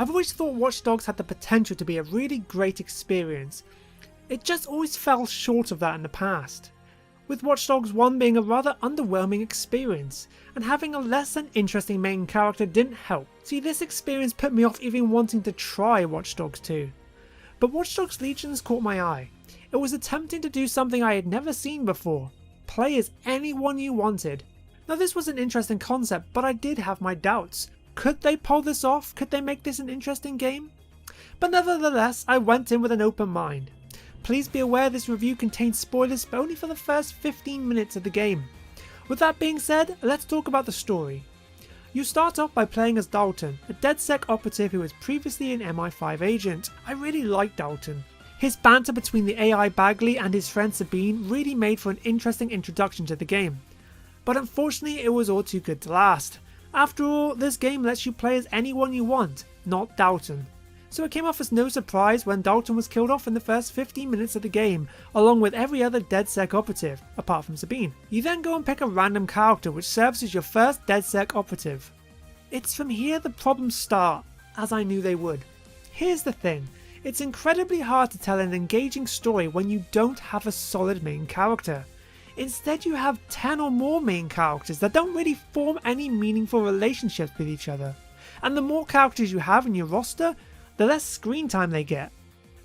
I've always thought Watch Dogs had the potential to be a really great experience. It just always fell short of that in the past, with Watch Dogs 1 being a rather underwhelming experience, and having a less than interesting main character didn't help. See, this experience put me off even wanting to try Watch Dogs 2. But Watch Dogs Legions caught my eye. It was attempting to do something I had never seen before: play as anyone you wanted. Now this was an interesting concept, but I did have my doubts. Could they pull this off? Could they make this an interesting game? But nevertheless, I went in with an open mind. Please be aware this review contains spoilers, but only for the first 15 minutes of the game. With that being said, let's talk about the story. You start off by playing as Dalton, a DedSec operative who was previously an MI5 agent. I really liked Dalton. His banter between the AI Bagley and his friend Sabine really made for an interesting introduction to the game. But unfortunately, it was all too good to last. After all, this game lets you play as anyone you want, not Dalton. So it came off as no surprise when Dalton was killed off in the first 15 minutes of the game, along with every other DedSec operative, apart from Sabine. You then go and pick a random character which serves as your first DedSec operative. It's from here the problems start, as I knew they would. Here's the thing, it's incredibly hard to tell an engaging story when you don't have a solid main character. Instead, you have 10 or more main characters that don't really form any meaningful relationships with each other. And the more characters you have in your roster, the less screen time they get.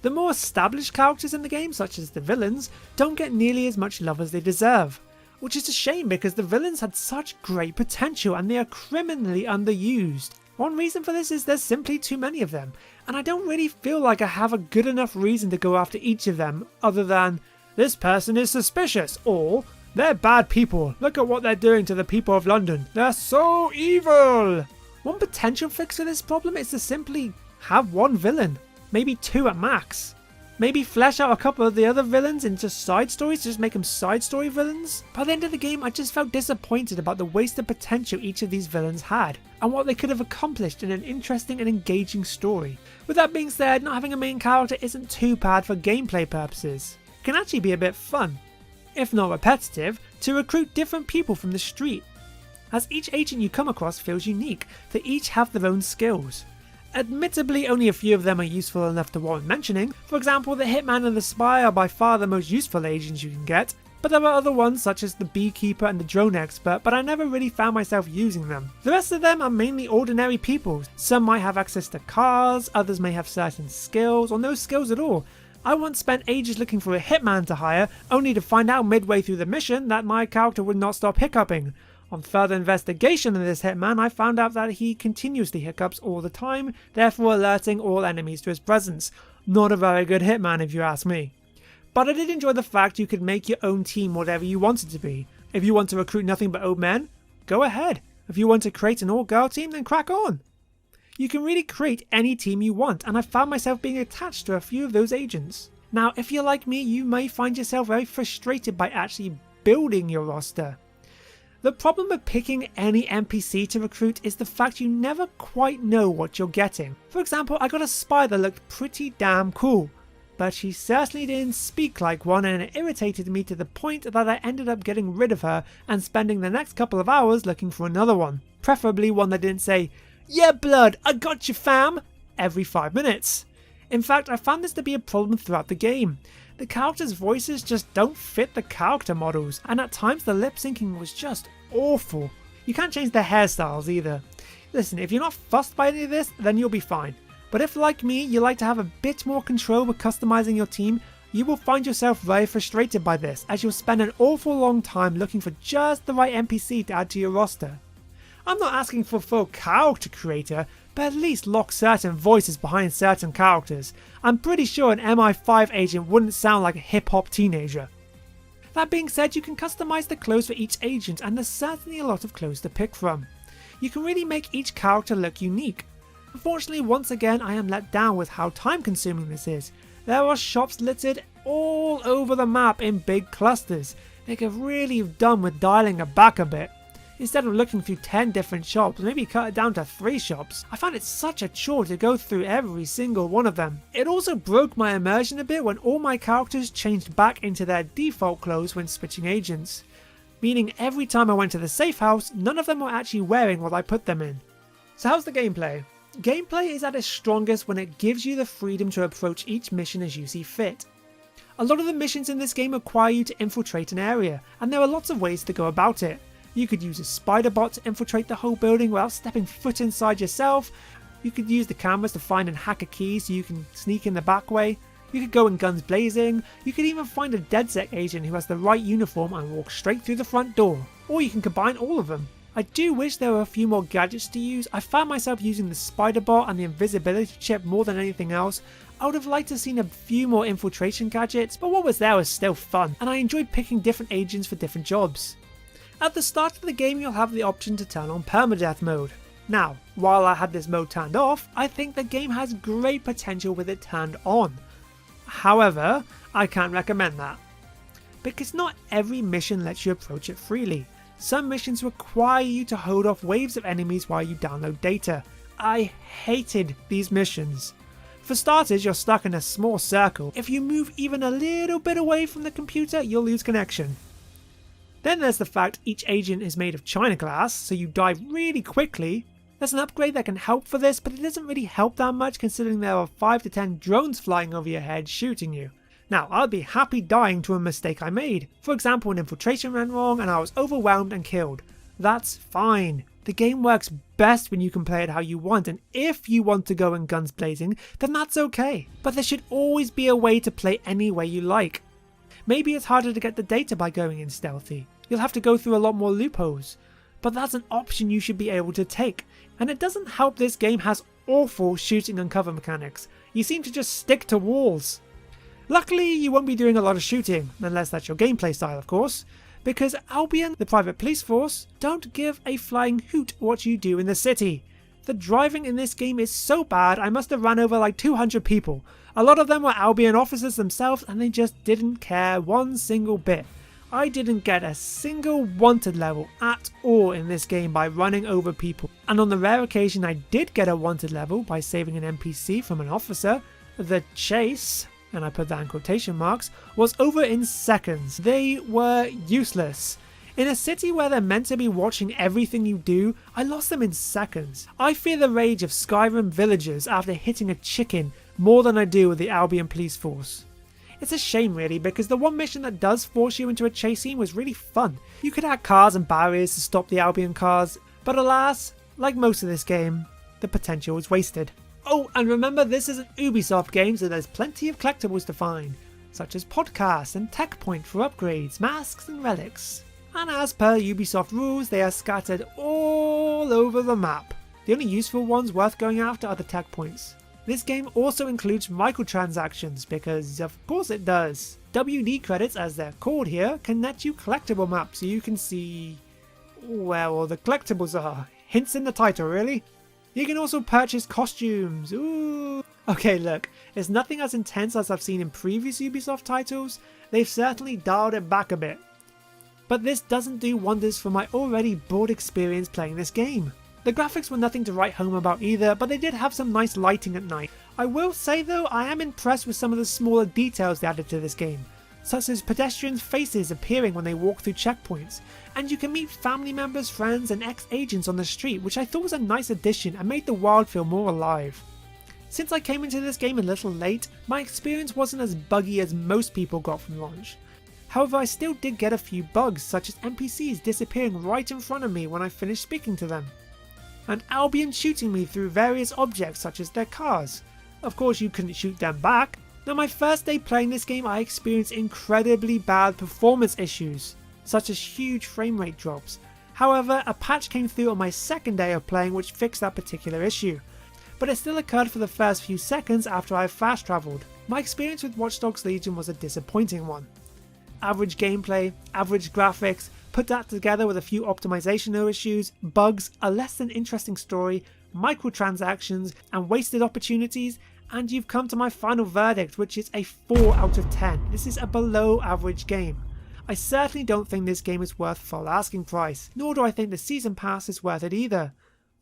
The more established characters in the game, such as the villains, don't get nearly as much love as they deserve. Which is a shame because the villains had such great potential and they are criminally underused. One reason for this is there's simply too many of them, and I don't really feel like I have a good enough reason to go after each of them other than, this person is suspicious, or they're bad people, look at what they're doing to the people of London, they're so evil! One potential fix for this problem is to simply have one villain, maybe two at max. Maybe flesh out a couple of the other villains into side stories, just make them side story villains. By the end of the game, I just felt disappointed about the wasted potential each of these villains had, and what they could have accomplished in an interesting and engaging story. With that being said, not having a main character isn't too bad for gameplay purposes. It can actually be a bit fun, if not repetitive, to recruit different people from the street, as each agent you come across feels unique. They each have their own skills. Admittedly, only a few of them are useful enough to warrant mentioning. For example, the Hitman and the Spy are by far the most useful agents you can get, but there are other ones such as the Beekeeper and the Drone Expert, but I never really found myself using them. The rest of them are mainly ordinary people. Some might have access to cars, others may have certain skills, or no skills at all. I once spent ages looking for a hitman to hire, only to find out midway through the mission that my character would not stop hiccuping. On further investigation of this hitman, I found out that he continuously hiccups all the time, therefore alerting all enemies to his presence. Not a very good hitman if you ask me. But I did enjoy the fact you could make your own team whatever you want it to be. If you want to recruit nothing but old men, go ahead. If you want to create an all-girl team, then crack on. You can really create any team you want, and I found myself being attached to a few of those agents. Now, if you're like me, you may find yourself very frustrated by actually building your roster. The problem with picking any NPC to recruit is the fact you never quite know what you're getting. For example, I got a spy that looked pretty damn cool, but she certainly didn't speak like one, and it irritated me to the point that I ended up getting rid of her and spending the next couple of hours looking for another one. Preferably one that didn't say, "Yeah blood, I got you fam," every 5 minutes. In fact, I found this to be a problem throughout the game. The characters' voices just don't fit the character models, and at times the lip syncing was just awful. You can't change their hairstyles either. Listen, if you're not fussed by any of this, then you'll be fine. But if, like me, you like to have a bit more control with customizing your team, you will find yourself very frustrated by this, as you'll spend an awful long time looking for just the right NPC to add to your roster. I'm not asking for full character creator, but at least lock certain voices behind certain characters. I'm pretty sure an MI5 agent wouldn't sound like a hip-hop teenager. That being said, you can customize the clothes for each agent, and there's certainly a lot of clothes to pick from. You can really make each character look unique. Unfortunately, once again, I am let down with how time consuming this is. There are shops littered all over the map in big clusters. They could really have done with dialing it back a bit. Instead of looking through 10 different shops, maybe cut it down to 3 shops. I found it such a chore to go through every single one of them. It also broke my immersion a bit when all my characters changed back into their default clothes when switching agents. Meaning every time I went to the safe house, none of them were actually wearing what I put them in. So how's the gameplay? Gameplay is at its strongest when it gives you the freedom to approach each mission as you see fit. A lot of the missions in this game require you to infiltrate an area, and there are lots of ways to go about it. You could use a spider bot to infiltrate the whole building without stepping foot inside yourself. You could use the cameras to find and hack a key so you can sneak in the back way. You could go in guns blazing. You could even find a DedSec agent who has the right uniform and walk straight through the front door. Or you can combine all of them. I do wish there were a few more gadgets to use. I found myself using the spider bot and the invisibility chip more than anything else. I would have liked to have seen a few more infiltration gadgets, but what was there was still fun, and I enjoyed picking different agents for different jobs. At the start of the game, you'll have the option to turn on permadeath mode. Now, while I had this mode turned off, I think the game has great potential with it turned on. However, I can't recommend that, because not every mission lets you approach it freely. Some missions require you to hold off waves of enemies while you download data. I hated these missions. For starters, you're stuck in a small circle. If you move even a little bit away from the computer, you'll lose connection. Then there's the fact each agent is made of china glass, so you die really quickly. There's an upgrade that can help for this, but it doesn't really help that much considering there are 5 to 10 drones flying over your head shooting you. Now, I'd be happy dying to a mistake I made. For example, an infiltration went wrong and I was overwhelmed and killed. That's fine. The game works best when you can play it how you want, and if you want to go in guns blazing, then that's okay. But there should always be a way to play any way you like. Maybe it's harder to get the data by going in stealthy. You'll have to go through a lot more loopholes. But that's an option you should be able to take. And it doesn't help this game has awful shooting and cover mechanics. You seem to just stick to walls. Luckily, you won't be doing a lot of shooting, unless that's your gameplay style of course, because Albion, the private police force, don't give a flying hoot what you do in the city. The driving in this game is so bad I must have run over like 200 people. A lot of them were Albion officers themselves and they just didn't care one single bit. I didn't get a single wanted level at all in this game by running over people. And on the rare occasion I did get a wanted level by saving an NPC from an officer, the chase, and I put that in quotation marks, was over in seconds. They were useless. In a city where they're meant to be watching everything you do, I lost them in seconds. I fear the rage of Skyrim villagers after hitting a chicken more than I do with the Albion police force. It's a shame really, because the one mission that does force you into a chase scene was really fun. You could add cars and barriers to stop the Albion cars, but alas, like most of this game, the potential was wasted. Oh, and remember this is an Ubisoft game, so there's plenty of collectibles to find, such as podcasts and tech point for upgrades, masks and relics. And as per Ubisoft rules, they are scattered all over the map. The only useful ones worth going after are the tech points. This game also includes microtransactions, because of course it does. WD credits, as they're called here, can net you collectible maps so you can see where all the collectibles are. Hints in the title, really? You can also purchase costumes. Ooh. Okay, look, it's nothing as intense as I've seen in previous Ubisoft titles. They've certainly dialed it back a bit. But this doesn't do wonders for my already bored experience playing this game. The graphics were nothing to write home about either, but they did have some nice lighting at night. I will say though, I am impressed with some of the smaller details they added to this game, such as pedestrians' faces appearing when they walk through checkpoints, and you can meet family members, friends and ex-agents on the street, which I thought was a nice addition and made the world feel more alive. Since I came into this game a little late, my experience wasn't as buggy as most people got from launch. However, I still did get a few bugs, such as NPCs disappearing right in front of me when I finished speaking to them, and Albion shooting me through various objects such as their cars. Of course you couldn't shoot them back. Now my first day playing this game I experienced incredibly bad performance issues, such as huge frame rate drops. However, a patch came through on my second day of playing which fixed that particular issue, but it still occurred for the first few seconds after I fast travelled. My experience with Watch Dogs Legion was a disappointing one. Average gameplay, average graphics, put that together with a few optimizational issues, bugs, a less than interesting story, microtransactions and wasted opportunities, and you've come to my final verdict, which is a 4 out of 10. This is a below average game. I certainly don't think this game is worth full asking price, nor do I think the season pass is worth it either.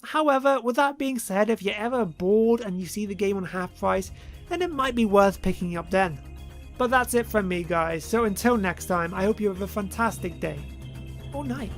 However, with that being said, if you're ever bored and you see the game on half price, then it might be worth picking up then. But that's it from me guys, so until next time, I hope you have a fantastic day or night.